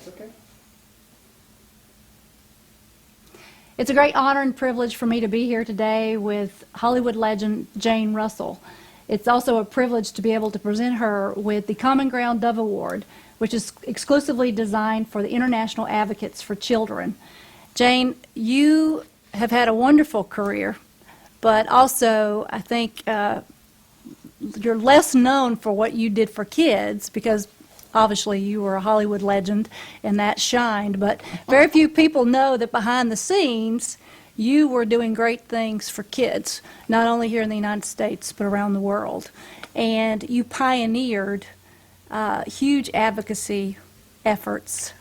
That's okay. It's a great honor and privilege for me to be here today with Hollywood legend Jane Russell. It's also a privilege to be able to present her with the Common Ground Dove Award, which is exclusively designed for the International Advocates for Children. Jane, you have had a wonderful career, but also I think you're less known for what you did for kids because obviously you were a Hollywood legend and that shined, but very few people know that behind the scenes you were doing great things for kids, not only here in the United States but around the world. And you pioneered huge advocacy efforts.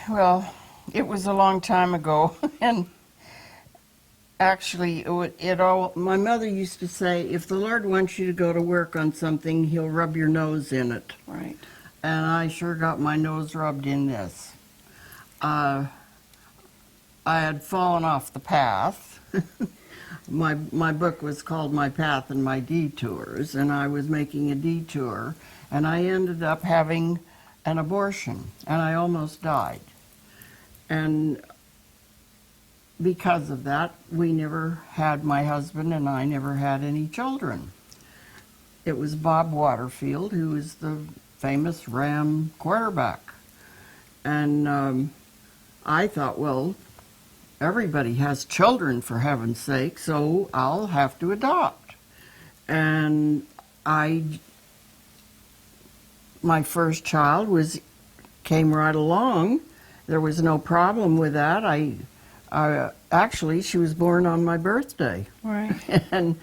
Well, it was a long time ago, and actually, my mother used to say, if the Lord wants you to go to work on something, he'll rub your nose in it. Right. And I sure got my nose rubbed in this. I had fallen off the path. My book was called My Path and My Detours, and I was making a detour, and I ended up having an abortion, and I almost died. And because of that, my husband and I never had any children. It was Bob Waterfield, who was the famous Ram quarterback. And I thought, well, everybody has children, for heaven's sake, so I'll have to adopt. And my first child came right along. There was no problem with that. Actually, she was born on my birthday. Right. And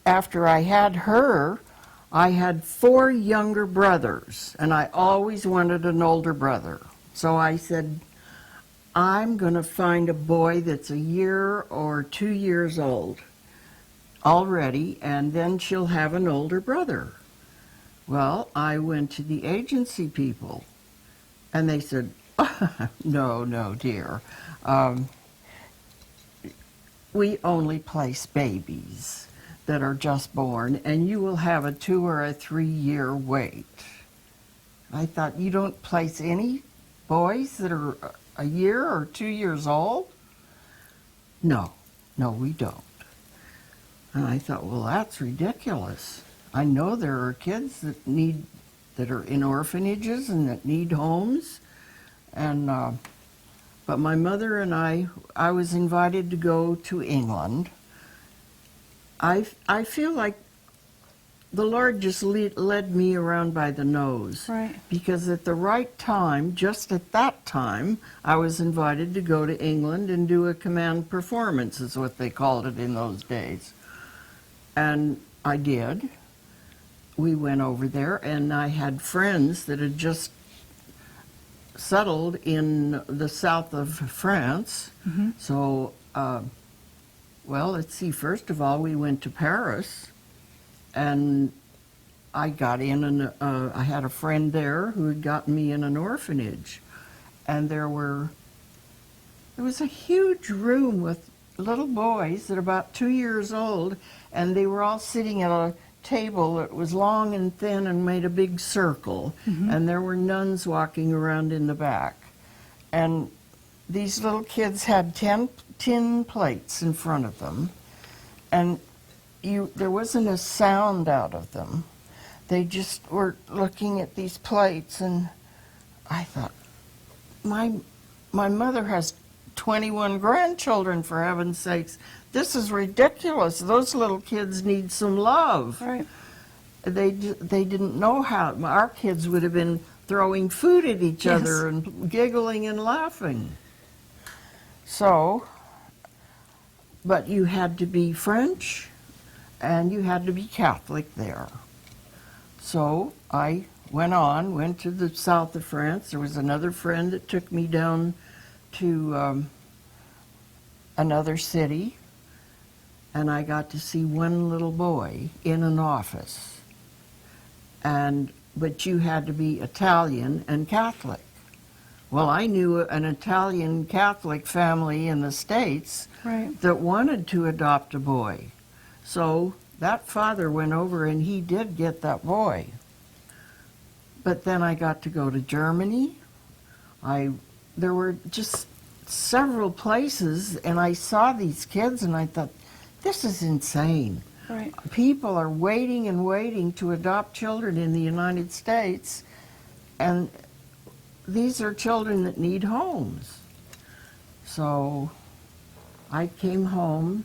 after I had her, I had 4 younger brothers, and I always wanted an older brother. So I said, I'm going to find a boy that's a year or 2 years old already, and then she'll have an older brother. Well, I went to the agency people, and they said, no, dear. We only place babies that are just born, and you will have a 2 or a 3 year wait. I thought, you don't place any boys that are a year or 2 years old? No, we don't. And I thought, well, that's ridiculous. I know there are kids that are in orphanages and that need homes, and but my mother and I was invited to go to England. I feel like the Lord just led me around by the nose. Right. Because at the right time, just at that time, I was invited to go to England and do a command performance, is what they called it in those days. And I did. We went over there, and I had friends that had just settled in the south of France. Mm-hmm. So, well, let's see, first of all, we went to Paris, and I got in, and I had a friend there who had gotten me in an orphanage. And there was a huge room with little boys that are about 2 years old, and they were all sitting at a table that was long and thin and made a big circle. Mm-hmm. And there were nuns walking around in the back. And these little kids had 10 tin plates in front of them, and there wasn't a sound out of them. They just were looking at these plates, and I thought, my mother has 21 grandchildren, for heaven's sakes. This is ridiculous. Those little kids need some love. Right. They didn't know how. Our kids would have been throwing food at each Yes. other and giggling and laughing. So, but you had to be French and you had to be Catholic there. So I went to the south of France. There was another friend that took me down to another city, and I got to see one little boy in an office. But you had to be Italian and Catholic. Well, I knew an Italian Catholic family in the States Right. that wanted to adopt a boy. So that father went over and he did get that boy. But then I got to go to Germany. There were just several places, and I saw these kids, and I thought, this is insane. Right. People are waiting and waiting to adopt children in the United States, and these are children that need homes. So I came home.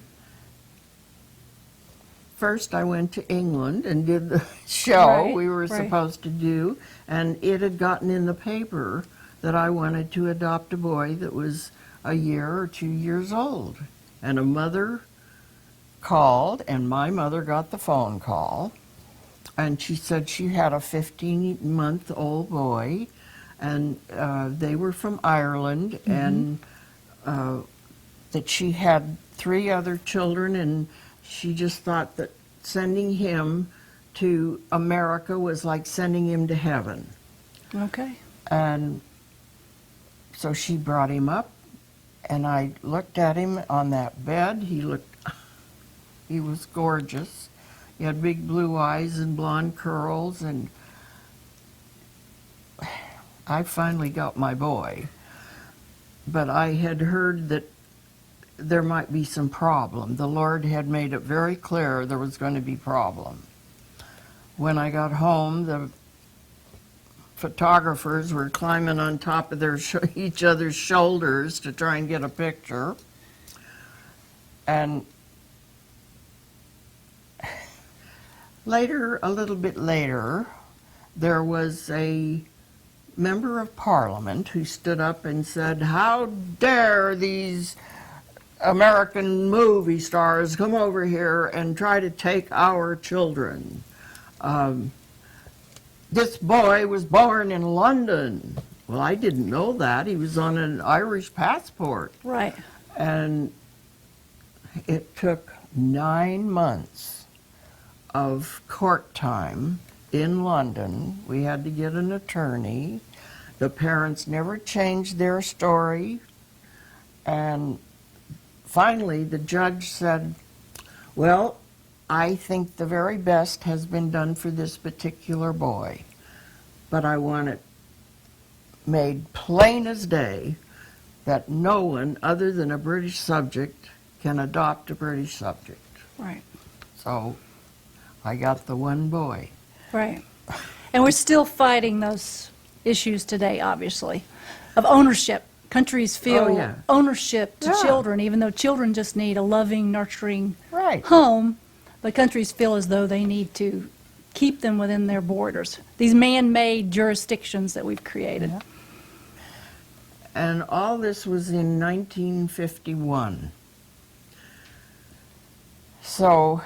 First, I went to England and did the show Right, we were right. supposed to do, and it had gotten in the paper that I wanted to adopt a boy that was a year or 2 years old. And a mother called, and my mother got the phone call, and she said she had a 15-month-old boy, and they were from Ireland, and that she had 3 other children, and she just thought that sending him to America was like sending him to heaven. Okay. And so she brought him up, and I looked at him on that bed. He was gorgeous. He had big blue eyes and blonde curls, and I finally got my boy. But I had heard that there might be some problem. The Lord had made it very clear there was going to be problem. When I got home, the photographers were climbing on top of each other's shoulders to try and get a picture. And later, a little bit later, there was a member of Parliament who stood up and said, "How dare these American movie stars come over here and try to take our children. This boy was born in London." Well, I didn't know that. He was on an Irish passport. Right. And it took 9 months of court time in London. We had to get an attorney. The parents never changed their story. And finally, the judge said, "Well, I think the very best has been done for this particular boy, but I want it made plain as day that no one other than a British subject can adopt a British subject." Right. So I got the one boy. Right. And we're still fighting those issues today, obviously, of ownership. Countries feel Oh, yeah. ownership to Yeah. children, even though children just need a loving, nurturing Right. home. But countries feel as though they need to keep them within their borders, these man-made jurisdictions that we've created. Yeah. And all this was in 1951. So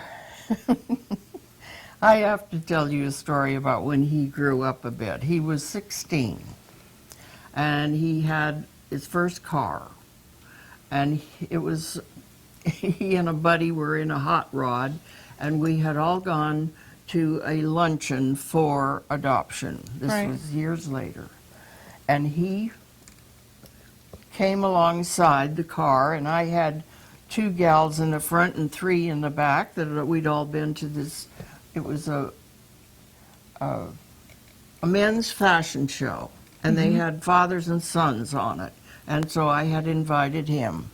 I have to tell you a story about when he grew up a bit. He was 16, and he had his first car, and it was he and a buddy were in a hot rod, and we had all gone to a luncheon for adoption. This Right. was years later. And he came alongside the car, and I had 2 gals in the front and 3 in the back that we'd all been to this. It was a men's fashion show, and they had fathers and sons on it. And so I had invited him.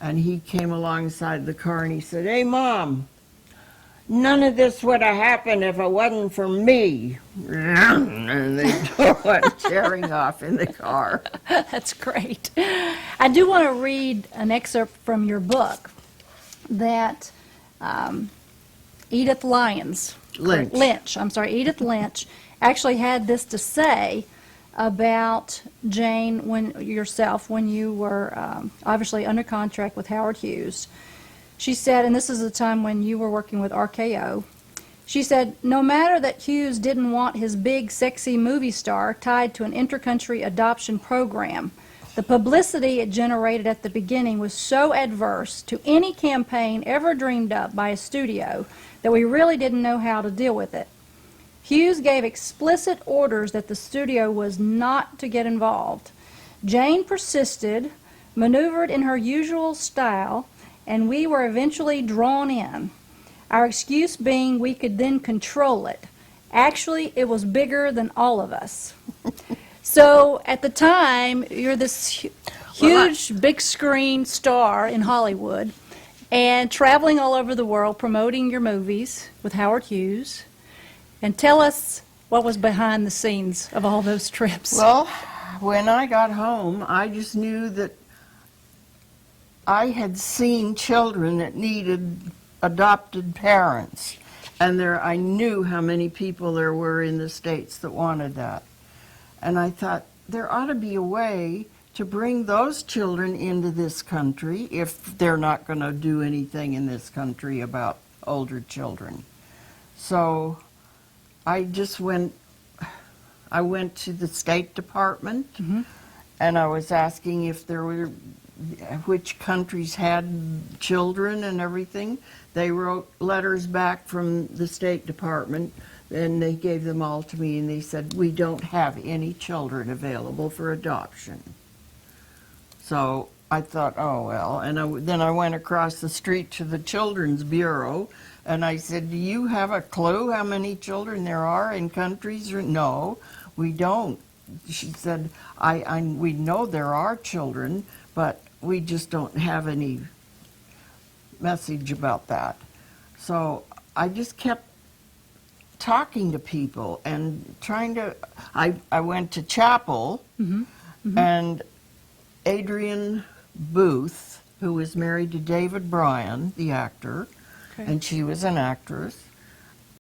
And he came alongside the car and he said, "Hey, Mom, none of this would have happened if it wasn't for me." And they went tearing off in the car. That's great. I do want to read an excerpt from your book that Edith Edith Lynch actually had this to say about Jane when you were obviously under contract with Howard Hughes. She said, and this is the time when you were working with RKO, she said, "No matter that Hughes didn't want his big, sexy movie star tied to an intercountry adoption program, the publicity it generated at the beginning was so adverse to any campaign ever dreamed up by a studio that we really didn't know how to deal with it. Hughes gave explicit orders that the studio was not to get involved. Jane persisted, maneuvered in her usual style, and we were eventually drawn in. Our excuse being we could then control it, Actually, it was bigger than all of us. So at the time, you're this huge, big screen star in Hollywood and traveling all over the world promoting your movies with Howard Hughes. And tell us what was behind the scenes of all those trips. Well, when I got home, I just knew that I had seen children that needed adopted parents. And I knew how many people there were in the States that wanted that. And I thought, there ought to be a way to bring those children into this country if they're not going to do anything in this country about older children. So I went to the State Department, and I was asking if there were, which countries had children and everything. They wrote letters back from the State Department, and they gave them all to me, and they said, we don't have any children available for adoption. So I thought, oh, well, and then I went across the street to the Children's Bureau, and I said, do you have a clue how many children there are in countries? No, we don't. She said, we know there are children, but we just don't have any message about that. So I just kept talking to people and trying to, I went to chapel, and Adrienne Booth, who was married to David Bryan, the actor, and she was an actress,